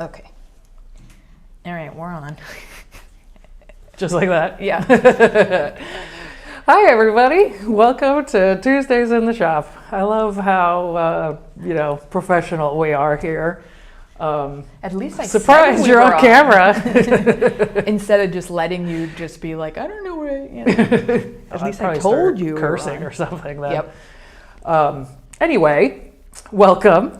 Okay. All right, we're on. Just like that? Yeah. Hi, everybody. Welcome to Tuesdays in the Shop. I love how, professional we are here. At least I surprised said you're on camera. Instead of just letting you just be like, I don't know where, At least I told you. Cursing or something then. Yep. Anyway, welcome.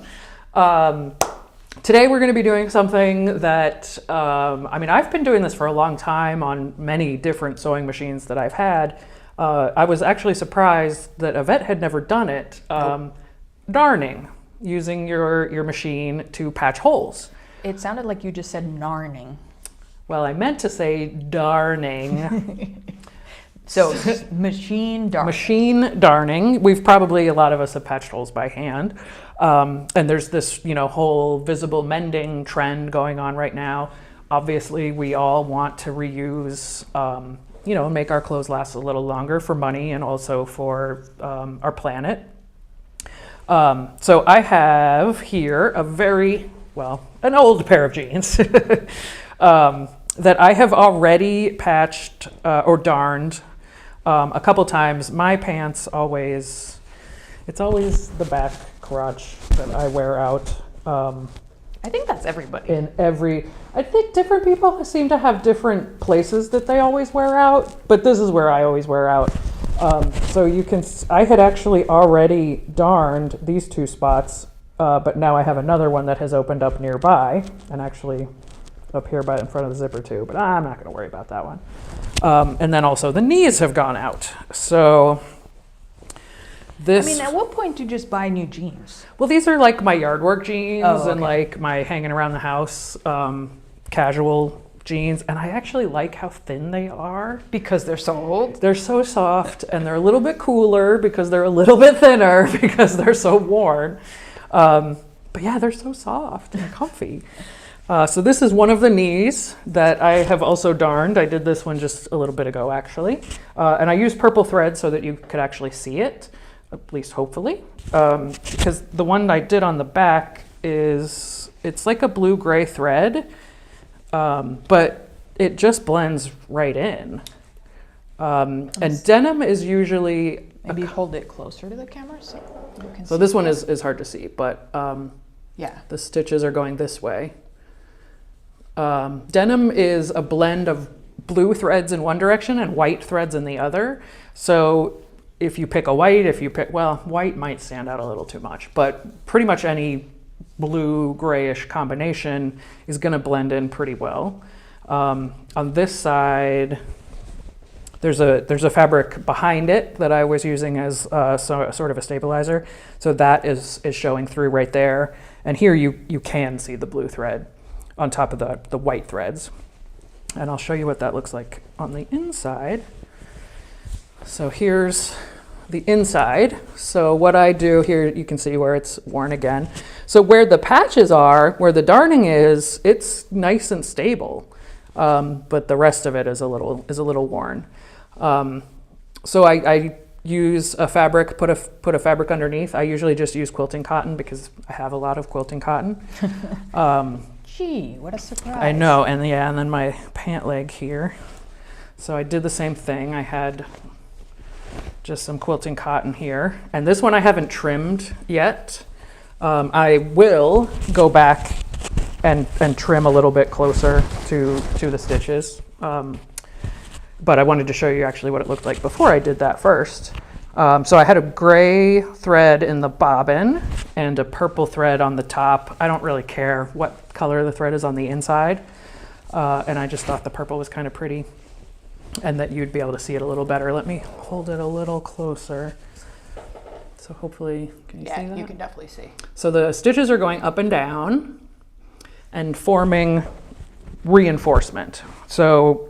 Today we're going to be doing something that, I've been doing this for a long time on many different sewing machines that I've had. I was actually surprised that Yvette had never done it. Darning, using your machine to patch holes. It sounded like you just said narning. Well, I meant to say darning. So machine darning. Machine darning. A lot of us have patched holes by hand. And there's this, whole visible mending trend going on right now. Obviously, we all want to reuse, make our clothes last a little longer for money and also for our planet. So I have here an old pair of jeans that I have already patched or darned a couple times. My pants it's always the back crotch that I wear out. I think that's everybody. I think different people seem to have different places that they always wear out, but this is where I always wear out. So I had actually already darned these two spots, but now I have another one that has opened up nearby and actually up here in front of the zipper too, but I'm not gonna worry about that one. And then also the knees have gone out. So at what point do you just buy new jeans? Well, these are like my yard work jeans okay. and like my hanging around the house casual jeans. And I actually like how thin they are. Because they're so old? They're so soft and they're a little bit cooler because they're a little bit thinner because they're so worn. But yeah, they're so soft and comfy. So this is one of the knees that I have also darned. I did this one just a little bit ago, actually. And I used purple thread so that you could actually see it. At least hopefully, because the one I did on the back it's like a blue-gray thread, but it just blends right in. And denim is usually... Maybe hold it closer to the camera so you can see. So this one is hard to see, but yeah, the stitches are going this way. Denim is a blend of blue threads in one direction and white threads in the other. So if you pick a white, white might stand out a little too much, but pretty much any blue grayish combination is going to blend in pretty well. On this side, there's a fabric behind it that I was using as sort of a stabilizer. So that is showing through right there. And here you can see the blue thread on top of the white threads. And I'll show you what that looks like on the inside. So here's the inside. So what I do here, you can see where it's worn again. So where the patches are, where the darning is, it's nice and stable, but the rest of it is a little worn. So I use a fabric, put a fabric underneath. I usually just use quilting cotton because I have a lot of quilting cotton. Gee, what a surprise! I know, and then my pant leg here. So I did the same thing. I had just some quilting cotton here. And this one I haven't trimmed yet. I will go back and trim a little bit closer to the stitches. But I wanted to show you actually what it looked like before I did that first. So I had a gray thread in the bobbin and a purple thread on the top. I don't really care what color the thread is on the inside. And I just thought the purple was kind of pretty, and that you'd be able to see it a little better. Let me hold it a little closer. So hopefully, can you see that? Yeah, you can definitely see. So the stitches are going up and down and forming reinforcement. So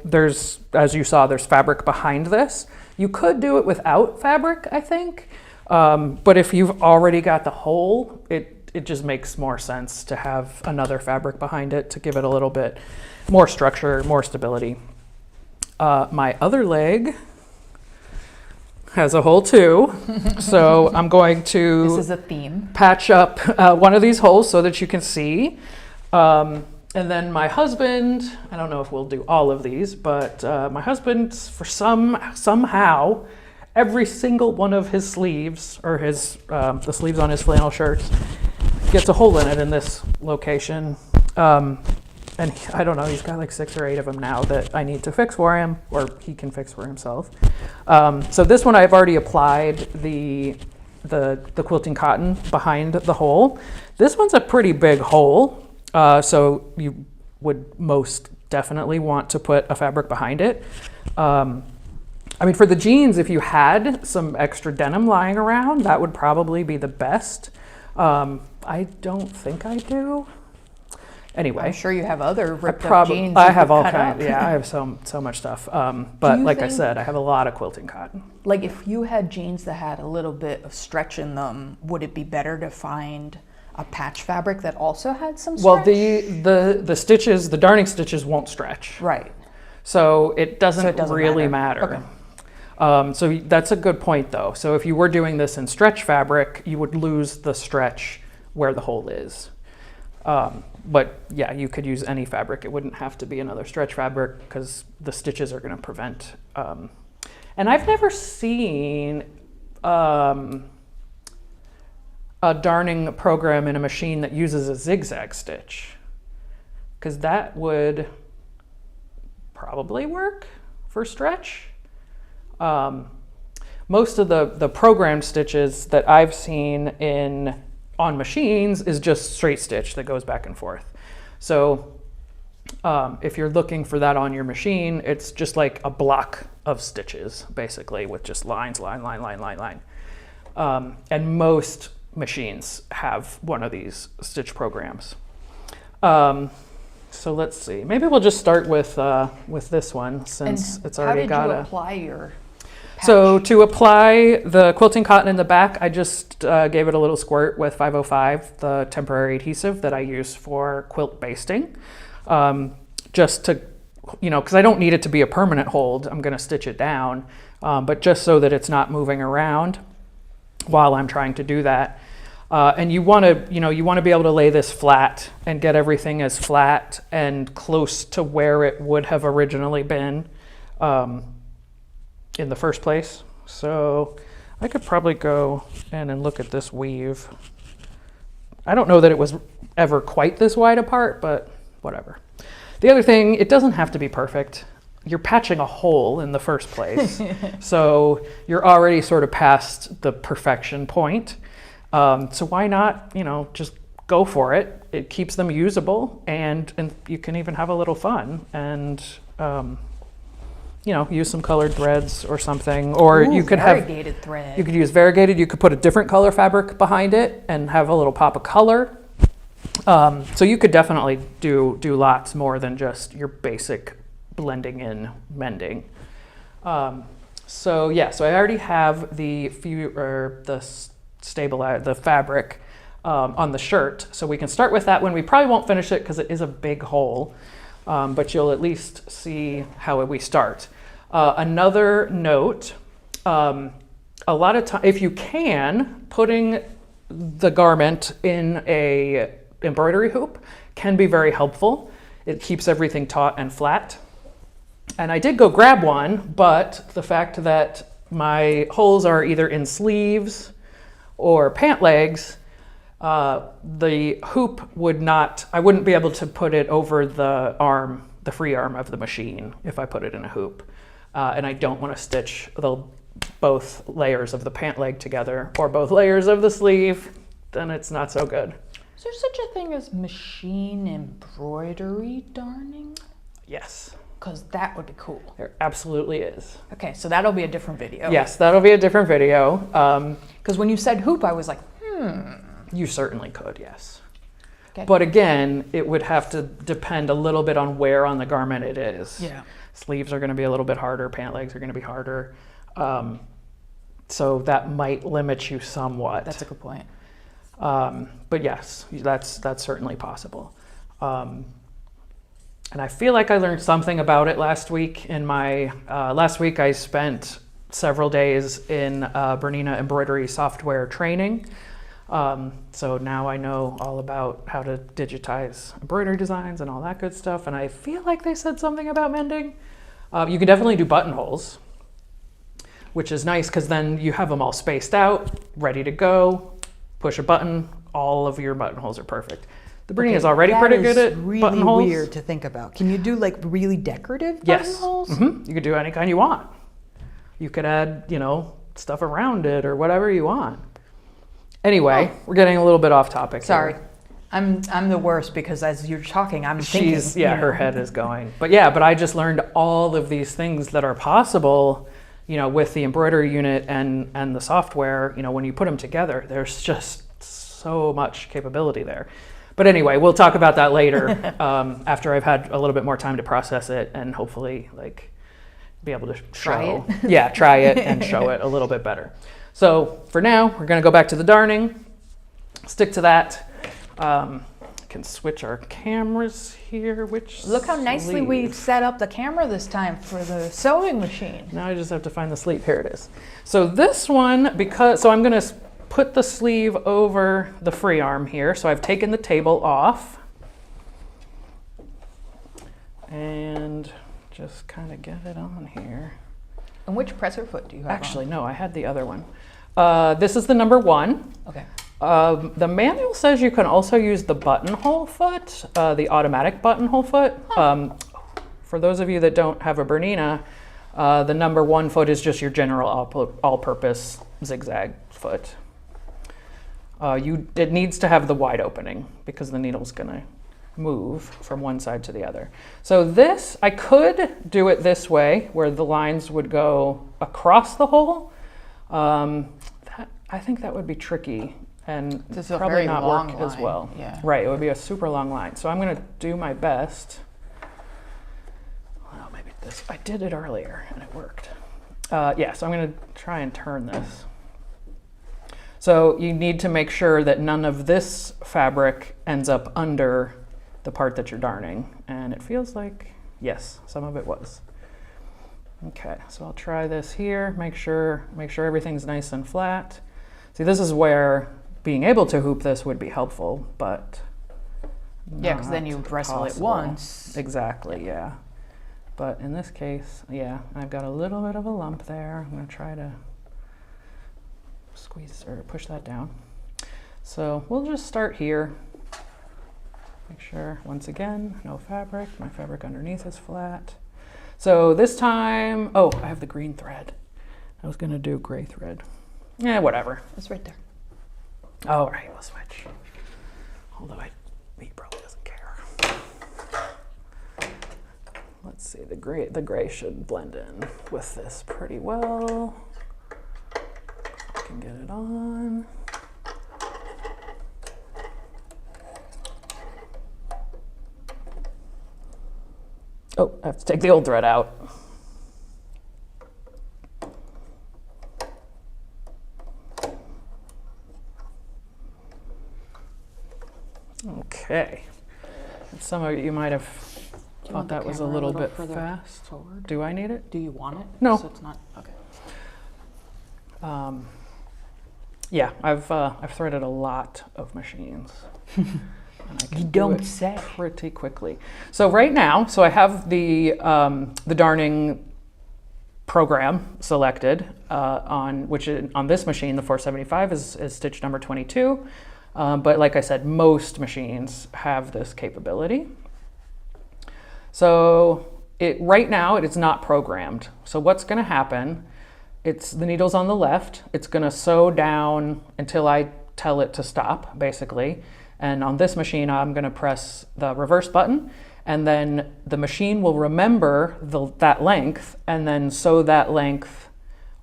as you saw, there's fabric behind this. You could do it without fabric, I think. But if you've already got the hole, it just makes more sense to have another fabric behind it to give it a little bit more structure, more stability. My other leg has a hole too. So I'm going to this is a theme. Patch up one of these holes so that you can see. And then my husband, I don't know if we'll do all of these, but my husband, for somehow, every single one of his sleeves, or his the sleeves on his flannel shirts, gets a hole in it in this location. And I don't know, he's got like 6 or 8 of them now that I need to fix for him, or he can fix for himself. So this one I've already applied the quilting cotton behind the hole. This one's a pretty big hole, so you would most definitely want to put a fabric behind it. I mean, for the jeans, if you had some extra denim lying around, that would probably be the best. I don't think I do. Anyway, I'm sure you have other ripped up jeans. I have all kinds. Yeah, I have so much stuff. But like I said, I have a lot of quilting cotton. Like if you had jeans that had a little bit of stretch in them, would it be better to find a patch fabric that also had some stretch? Well, the stitches, the darning stitches won't stretch. Right. So it doesn't really matter. Okay. So that's a good point, though. So if you were doing this in stretch fabric, you would lose the stretch where the hole is. But yeah, you could use any fabric. It wouldn't have to be another stretch fabric because the stitches are going to prevent. And I've never seen a darning program in a machine that uses a zigzag stitch, because that would probably work for stretch. Most of the programmed stitches that I've seen on machines is just straight stitch that goes back and forth. So if you're looking for that on your machine, it's just like a block of stitches, basically, with just lines, line. And most machines have one of these stitch programs. So let's see. Maybe we'll just start with this one, since it's already got How did you apply your patch? So to apply the quilting cotton in the back, I just gave it a little squirt with 505, the temporary adhesive that I use for quilt basting. Just to, because I don't need it to be a permanent hold. I'm going to stitch it down, but just so that it's not moving around while I'm trying to do that. And you want to be able to lay this flat and get everything as flat and close to where it would have originally been in the first place. So I could probably go in and look at this weave. I don't know that it was ever quite this wide apart, but whatever. The other thing, it doesn't have to be perfect. You're patching a hole in the first place. So you're already sort of past the perfection point. So why not, just go for it. It keeps them usable, and you can even have a little fun and, use some colored threads or something. Or you could have variegated thread. You could use variegated. You could put a different color fabric behind it and have a little pop of color. So you could definitely do lots more than just your basic blending in mending. So I already have the fabric on the shirt, so we can start with that one. We probably won't finish it because it is a big hole, but you'll at least see how we start. Another note, a lot of time, if you can, putting the garment in a embroidery hoop can be very helpful. It keeps everything taut and flat. And I did go grab one, but the fact that my holes are either in sleeves or pant legs, the hoop I wouldn't be able to put it over the free arm of the machine if I put it in a hoop. And I don't want to stitch both layers of the pant leg together or both layers of the sleeve, then it's not so good. Is there such a thing as machine embroidery darning? Yes. Because that would be cool. There absolutely is. Okay, so that'll be a different video. Yes, that'll be a different video. Because when you said hoop, I was like, You certainly could, yes. Okay. But again, it would have to depend a little bit on where on the garment it is. Yeah. Sleeves are going to be a little bit harder. Pant legs are going to be harder. So that might limit you somewhat. That's a good point. But yes, that's certainly possible. And I feel like I learned something about it last week. Last week I spent several days in Bernina embroidery software training. So now I know all about how to digitize embroidery designs and all that good stuff. And I feel like they said something about mending. You can definitely do buttonholes, which is nice because then you have them all spaced out, ready to go. Push a button, all of your buttonholes are perfect. The Brittany is already pretty good at really buttonholes. Weird to think about. Can you do like really decorative Yes. buttonholes? You could do any kind you want. You could add, stuff around it or whatever you want. Anyway, we're getting a little bit off topic. Sorry. Here. I'm the worst because as you're talking, I'm thinking. Her head is going. But I just learned all of these things that are possible, with the embroidery unit and the software. When you put them together, there's just so much capability there. But anyway, we'll talk about that later after I've had a little bit more time to process it and hopefully be able to show. Try it and show it a little bit better. So for now, we're going to go back to the darning, stick to that. Can switch our cameras here. Look how nicely we set up the camera this time for the sewing machine. Now I just have to find the sleeve. Here it is. So this one, I'm going to put the sleeve over the free arm here. So I've taken the table off and just kind of get it on here. And which presser foot do you have? Actually, no, I had the other one. This is the number 1. Okay. The manual says you can also use the buttonhole foot, the automatic buttonhole foot. For those of you that don't have a Bernina, the number 1 foot is just your general all-purpose zigzag foot. It needs to have the wide opening because the needle's gonna move from one side to the other. So this, I could do it this way where the lines would go across the hole. I think that would be tricky and probably not work as well. Yeah. Right, it would be a super long line. So I'm gonna do my best. Well, maybe this, I did it earlier and it worked. So I'm gonna try and turn this. So you need to make sure that none of this fabric ends up under the part that you're darning. And it feels like, yes, some of it was. Okay, so I'll try this here, make sure everything's nice and flat. See, this is where being able to hoop this would be helpful, but yeah, because then you wrestle it once. Exactly, yeah. But in this case, I've got a little bit of a lump there. I'm gonna try to squeeze or push that down. So we'll just start here. Make sure, once again, no fabric. My fabric underneath is flat. So this time, I have the green thread. I was gonna do gray thread. Yeah, whatever. It's right there. All right, we'll switch. Although he probably doesn't care. Let's see, the gray should blend in with this pretty well. I can get it on. Oh, I have to take the old thread out. Okay. Some of you might have thought that was a little bit fast. Forward? Do I need it? Do you want it? No. So it's not, okay. I've threaded a lot of machines. And I can You do don't it say. pretty quickly. So right now, I have the darning program selected on this machine, the 475 is stitch number 22. But like I said, most machines have this capability. So right now it is not programmed. So what's going to happen? The needle's on the left. It's going to sew down until I tell it to stop, basically. And on this machine, I'm going to press the reverse button, and then the machine will remember that length and then sew that length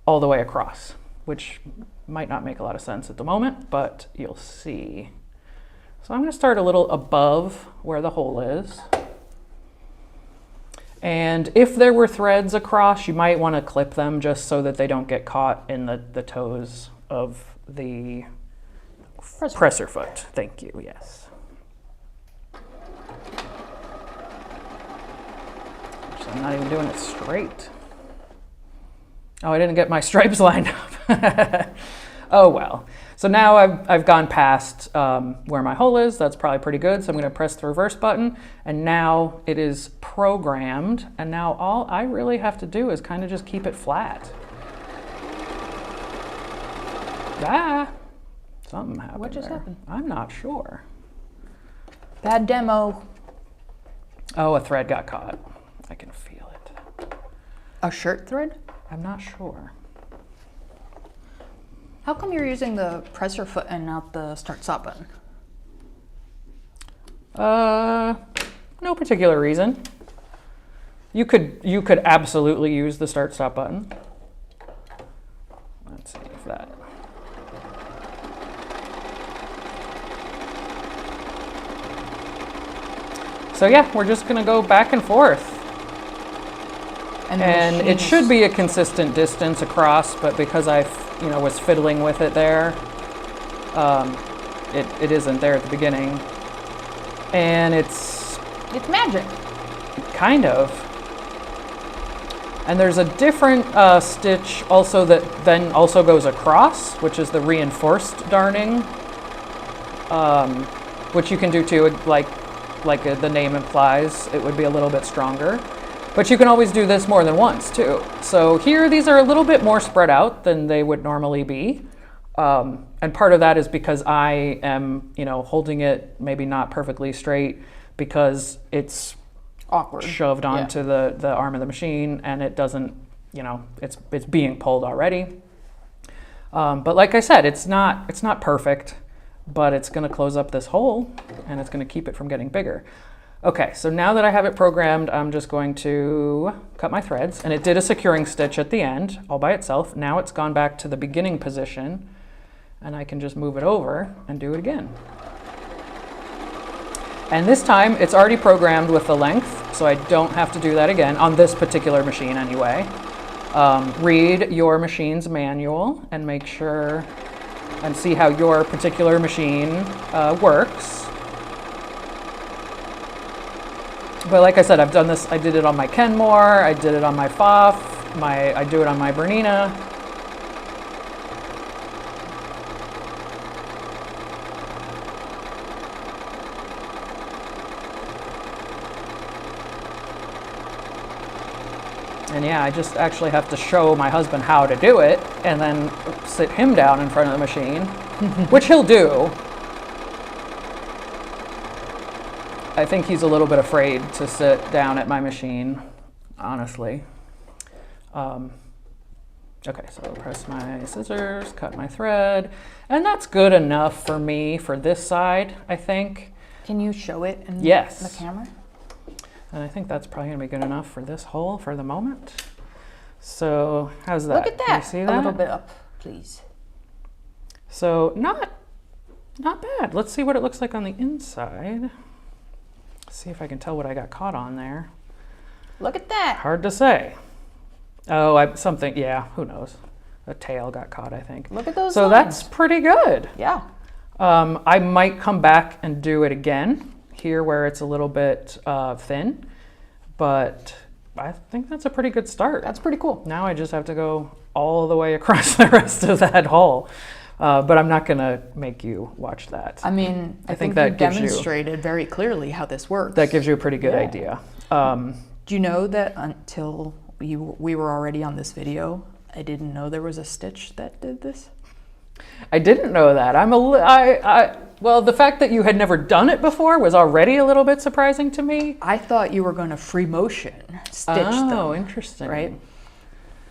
all the way across, which might not make a lot of sense at the moment, but you'll see. So I'm going to start a little above where the hole is. And if there were threads across, you might want to clip them just so that they don't get caught in the toes of the presser foot. Thank you, yes. So I'm not even doing it straight. Oh, I didn't get my stripes lined up. Oh well. So now I've gone past where my hole is. That's probably pretty good. So I'm going to press the reverse button, and now it is programmed. And now all I really have to do is kind of just keep it flat. Ah, something happened. What just there. happened? I'm not sure. Bad demo. Oh, a thread got caught. I can feel it. A shirt thread? I'm not sure. How come you're using the presser foot and not the start stop button? No particular reason. You could absolutely use the start stop button. Let's see if that. So yeah, we're just gonna go back and forth. And it should be a consistent distance across, but because I, was fiddling with it there, it isn't there at the beginning. And it's magic. kind of. And there's a different stitch also that then also goes across, which is the reinforced darning, which you can do too, like the name implies. It would be a little bit stronger. But you can always do this more than once too. So here, these are a little bit more spread out than they would normally be. And part of that is because I am, holding it maybe not perfectly straight because it's Awkward. shoved onto the arm of the machine and it doesn't, it's being pulled already. But like I said, it's not perfect, but it's gonna close up this hole and it's gonna keep it from getting bigger. Okay, so now that I have it programmed, I'm just going to cut my threads, and it did a securing stitch at the end all by itself. Now it's gone back to the beginning position, and I can just move it over and do it again. And this time it's already programmed with the length, so I don't have to do that again on this particular machine anyway. Read your machine's manual and make sure and see how your particular machine works. But like I said, I've done this, I did it on my Kenmore, I did it on my Pfaff, I do it on my Bernina. And yeah, I just actually have to show my husband how to do it and then sit him down in front of the machine, which he'll do. I think he's a little bit afraid to sit down at my machine, honestly. Okay, so I'll press my scissors, cut my thread, and that's good enough for me for this side, I think. Can you show it in Yes. the camera? And I think that's probably gonna be good enough for this hole for the moment. So how's that? Look at Can that. you see that? A little bit up, please. So not bad. Let's see what it looks like on the inside. See if I can tell what I got caught on there. Look at that. Hard to say. Oh, something, yeah, who knows? A tail got caught, I think. Look at those So lines. that's pretty good. Yeah. I might come back and do it again here where it's a little bit thin, but I think that's a pretty good start. That's pretty cool. Now I just have to go all the way across the rest of that hole. But I'm not going to make you watch that. I mean, I think that you gives you- demonstrated very clearly how this works. That gives you a pretty good Yeah. idea. Do you know that until we were already on this video, I didn't know there was a stitch that did this? I didn't know that. Well, the fact that you had never done it before was already a little bit surprising to me. I thought you were going to free motion stitch them. Oh, interesting. Right?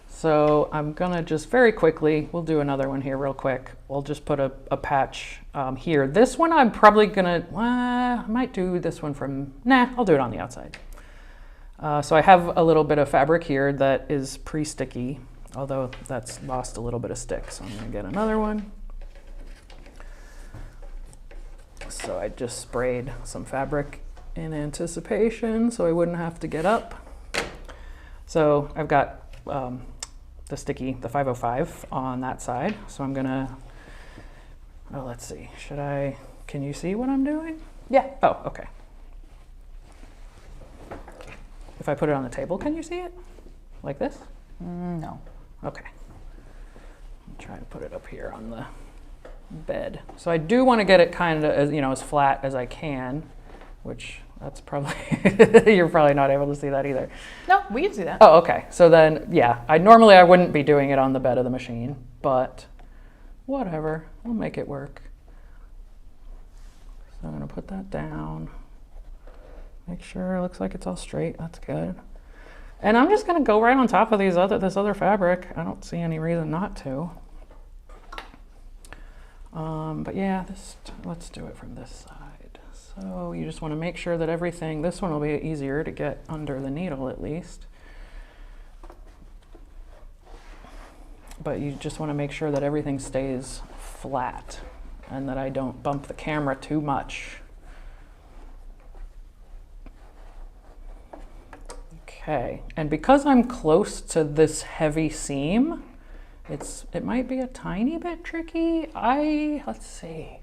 So I'm gonna just very quickly, we'll do another one here real quick. We'll just put a patch here. This one I'm probably gonna, I might do this one from, I'll do it on the outside. So I have a little bit of fabric here that is pre-sticky, although that's lost a little bit of stick. So I'm gonna get another one. So I just sprayed some fabric in anticipation so I wouldn't have to get up. So I've got the 505 on that side. So I'm gonna, let's see, can you see what I'm doing? Yeah. Oh, okay. If I put it on the table, can you see it? Like this? No. Okay. try to put it up here on the bed. So I do want to get it kind of as, as flat as I can, which that's probably, you're probably not able to see that either. No, we can see that. Oh, okay. So then, yeah, I wouldn't be doing it on the bed of the machine, but whatever, we'll make it work. So I'm gonna put that down. Make sure it looks like it's all straight. That's good. And I'm just gonna go right on top of this other fabric. I don't see any reason not to. But yeah, let's do it from this side. So you just want to make sure that everything, this one will be easier to get under the needle at least. But you just want to make sure that everything stays flat and that I don't bump the camera too much. Okay, and because I'm close to this heavy seam, it might be a tiny bit tricky. Let's see.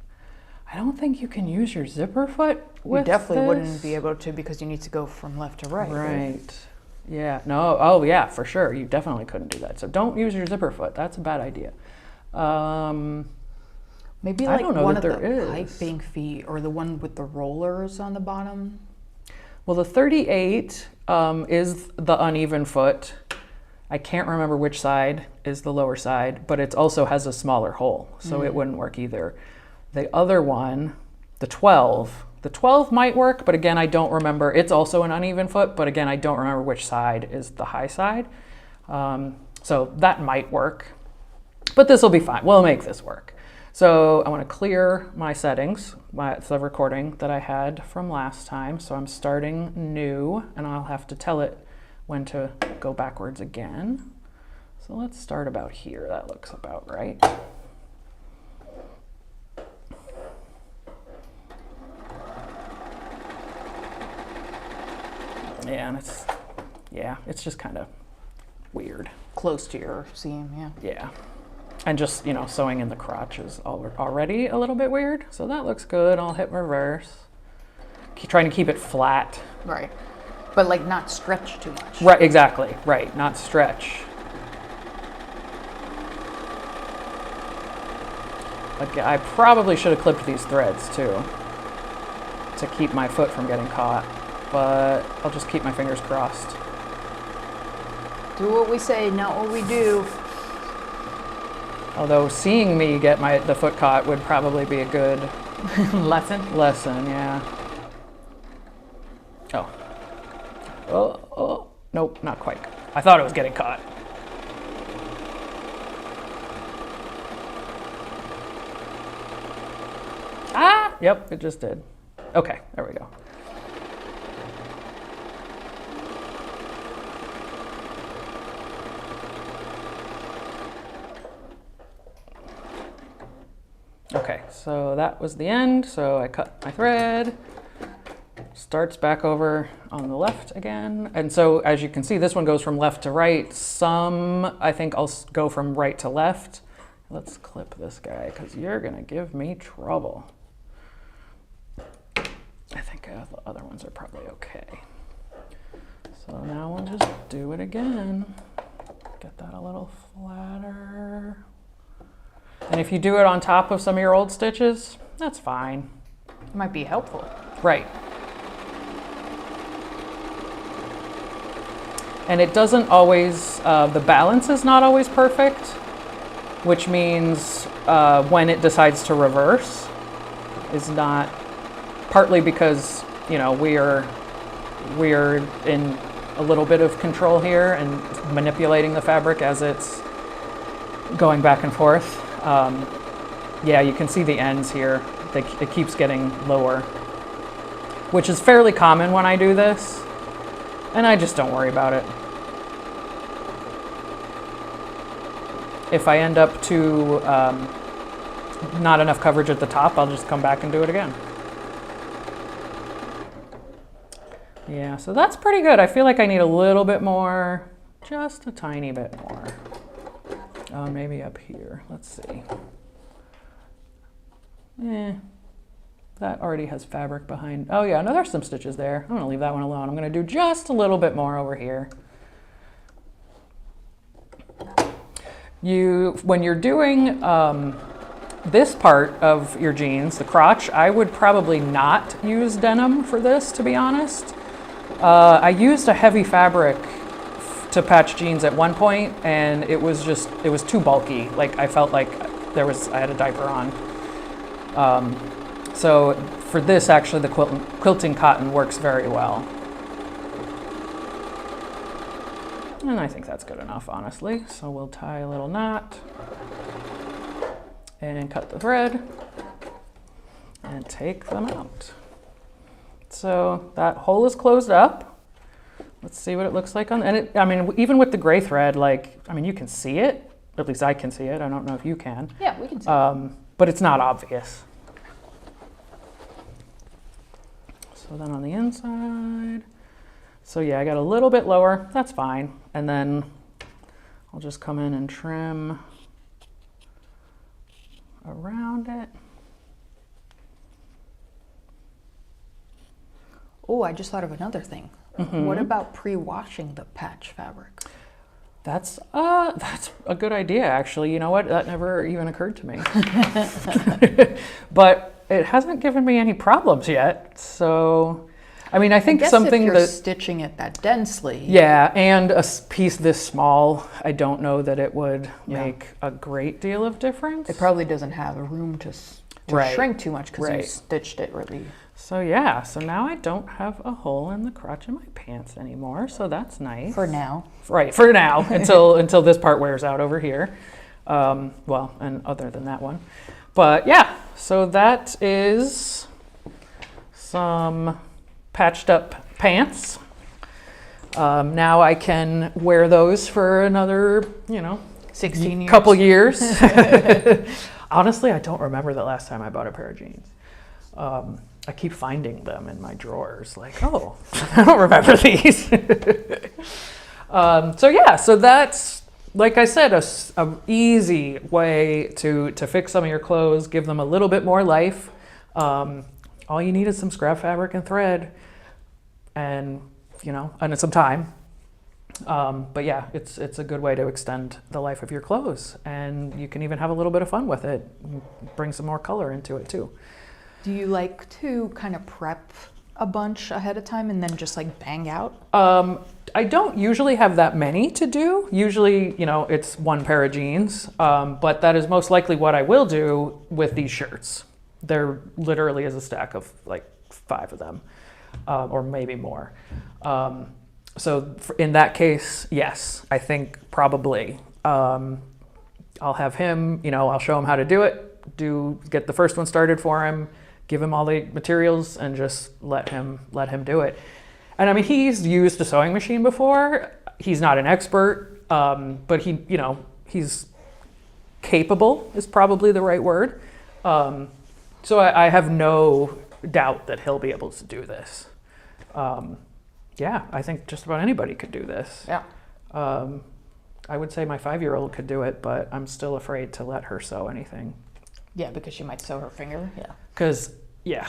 I don't think you can use your zipper foot with You definitely this. wouldn't be able to because you need to go from left to right. Right. Yeah. No. Oh, yeah, for sure. You definitely couldn't do that. So don't use your zipper foot. That's a bad idea. Maybe I like don't know one that of the there is. piping feet or the one with the rollers on the bottom. Well, the 38 is the uneven foot. I can't remember which side is the lower side, but it also has a smaller hole, so it wouldn't work either. The other one, the 12 might work, but again, I don't remember. It's also an uneven foot, but again, I don't remember which side is the high side. So that might work, but this will be fine. We'll make this work. So I want to clear my settings, the recording that I had from last time. So I'm starting new, and I'll have to tell it when to go backwards again. So let's start about here. That looks about right. Yeah, and it's just kind of weird. Close to your seam, yeah. Yeah. And just, sewing in the crotch is already a little bit weird. So that looks good. I'll hit reverse. Trying to keep it flat. Right. But like not stretch too much. Right, exactly. Right, not stretch. But I probably should have clipped these threads too to keep my foot from getting caught. But I'll just keep my fingers crossed. Do what we say, not what we do. Although seeing me get the foot caught would probably be a good Lesson. yeah. Oh, nope, not quite. I thought it was getting caught. Ah, yep, it just did. Okay, there we go. Okay, so that was the end. So I cut my thread, starts back over on the left again. And so as you can see, this one goes from left to right. Some, I think I'll go from right to left. Let's clip this guy because you're gonna give me trouble. I think the other ones are probably okay. So now we'll just do it again. Get that a little flatter. And if you do it on top of some of your old stitches, that's fine. It might be helpful. Right. And it doesn't always, the balance is not always perfect, which means when it decides to reverse is not, partly because, we're in a little bit of control here and manipulating the fabric as it's going back and forth. Yeah, you can see the ends here. It keeps getting lower, which is fairly common when I do this, and I just don't worry about it. If I end up to not enough coverage at the top, I'll just come back and do it again. Yeah, so that's pretty good. I feel like I need a little bit more, just a tiny bit more. Maybe up here, let's see. That already has fabric behind. Oh yeah, no, there's some stitches there. I'm gonna leave that one alone. I'm gonna do just a little bit more over here. when you're doing this part of your jeans, the crotch, I would probably not use denim for this, to be honest. I used a heavy fabric to patch jeans at one point, and it was too bulky. Like, I felt like I had a diaper on. So for this, actually, the quilting cotton works very well. And I think that's good enough, honestly. So we'll tie a little knot and cut the thread and take them out. So that hole is closed up. Let's see what it looks like I mean, even with the gray thread, you can see it. At least I can see it. I don't know if you can. Yeah, we can see it. But it's not obvious. So then on the inside, so yeah, I got a little bit lower. That's fine. And then I'll just come in and trim around it. Oh, I just thought of another thing. What about pre-washing the patch fabric? That's a good idea, actually. You know what? That never even occurred to me. But it hasn't given me any problems yet. So, I mean, I think something if you're that stitching it that densely. Yeah, and a piece this small, I don't know that it would make a great deal of difference. It probably doesn't have room to Right. shrink too much because you Right. stitched it really. So yeah, so now I don't have a hole in the crotch of my pants anymore, so that's nice. For now. Right, for now, until this part wears out over here. Well, and other than that one. But yeah, so that is some patched up pants. Now I can wear those for another, 16 years. couple years. Honestly, I don't remember the last time I bought a pair of jeans. I keep finding them in my drawers, like, oh, I don't remember these. So that's, like I said, a easy way to fix some of your clothes, give them a little bit more life. All you need is some scrap fabric and thread, and some time. But yeah, it's a good way to extend the life of your clothes, and you can even have a little bit of fun with it. Bring some more color into it too. Do you like to kind of prep a bunch ahead of time and then just bang out? I don't usually have that many to do. Usually, it's one pair of jeans, but that is most likely what I will do with these shirts. There literally is a stack of 5 of them, or maybe more. So in that case, yes, I think probably. I'll have him, I'll show him how to do it, get the first one started for him, give him all the materials, and just let him do it. And I mean, he's used a sewing machine before. He's not an expert, but he's capable is probably the right word. So I have no doubt that he'll be able to do this. Yeah, I think just about anybody could do this. Yeah. I would say my 5-year-old could do it, but I'm still afraid to let her sew anything. Yeah, because she might sew her finger. Yeah. Because, yeah,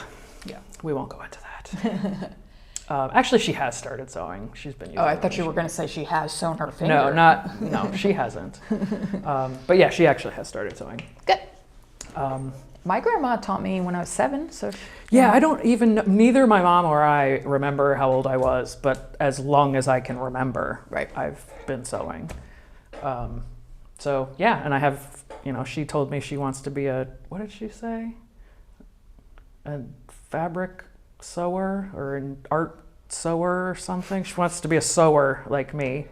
we won't go into that. Actually, she has started sewing. She's been using I thought you were going to say she has sewn her finger. No, she hasn't. But yeah, she actually has started sewing. Good. My grandma taught me when I was 7, so... Yeah, I don't even... Neither my mom or I remember how old I was, but as long as I can remember, right, I've been sewing. So, yeah, and I have... she told me she wants to be what did she say? A fabric sewer or an art sewer or something. She wants to be a sewer like me.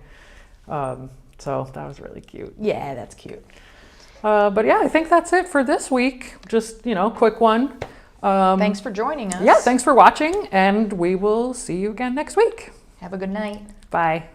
So that was really cute. Yeah, that's cute. But yeah, I think that's it for this week. Just, quick one. Thanks for joining us. Yeah, thanks for watching, and we will see you again next week. Have a good night. Bye.